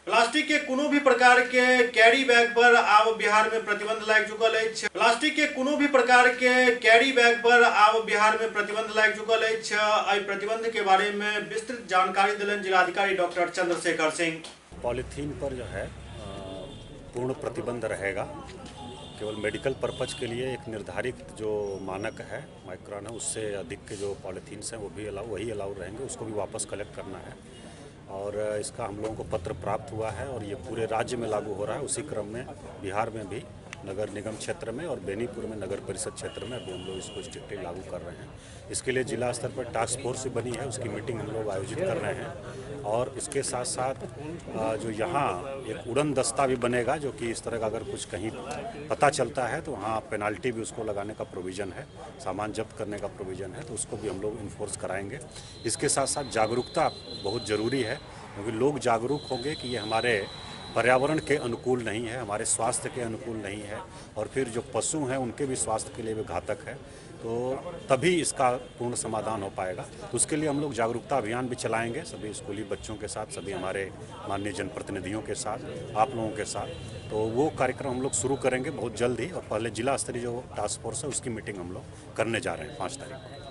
Plastic के कोनो भी प्रकार के कैरी बैग पर आब बिहार में प्रतिबंध लागि चुकल अछि। प्लास्टिक के कोनो भी प्रकार के कैरी बैग पर आब बिहार में प्रतिबंध लागि चुकल अछि। एहि प्रतिबंध के बारे में विस्तृत जानकारी देलनि जिलाधिकारी डॉक्टर चंद्रशेखर सिंह। पॉलीथीन पर जो है पूर्ण प्रतिबंध रहेगा। केवल मेडिकल पर्पज के लिए एक निर्धारित जो मानक है माइक्रोन है, उससे अधिक के जो पॉलीथीन्स हैं वो भी वही अलाउ रहेंगे। उसको भी वापस कलेक्ट करना है और इसका हम लोगों को पत्र प्राप्त हुआ है और ये पूरे राज्य में लागू हो रहा है। उसी क्रम में बिहार में भी नगर निगम क्षेत्र में और बेनीपुर में नगर परिषद क्षेत्र में अभी हम लोग इसको स्ट्रिक्टली लागू कर रहे हैं। इसके लिए जिला स्तर पर टास्क फोर्स भी बनी है, उसकी मीटिंग हम लोग आयोजित कर रहे हैं। और इसके साथ साथ जो यहाँ एक उड़न दस्ता भी बनेगा, जो कि इस तरह का अगर कुछ कहीं पता चलता है तो वहाँ पेनाल्टी भी उसको लगाने का प्रोविज़न है, सामान जब्त करने का प्रोविज़न है, तो उसको भी हम लोग इन्फोर्स कराएंगे। इसके साथ साथ जागरूकता बहुत ज़रूरी है, क्योंकि लोग जागरूक होंगे कि ये हमारे पर्यावरण के अनुकूल नहीं है, हमारे स्वास्थ्य के अनुकूल नहीं है और फिर जो पशु हैं उनके भी स्वास्थ्य के लिए भी घातक है, तो तभी इसका पूर्ण समाधान हो पाएगा। तो उसके लिए हम लोग जागरूकता अभियान भी चलाएंगे सभी स्कूली बच्चों के साथ, सभी हमारे माननीय जनप्रतिनिधियों के साथ, आप लोगों के साथ। तो वो कार्यक्रम हम लोग शुरू करेंगे बहुत जल्द ही और पहले जिला स्तरीय जो टास्क फोर्स है उसकी मीटिंग हम लोग करने जा रहे हैं 5 तारीख को।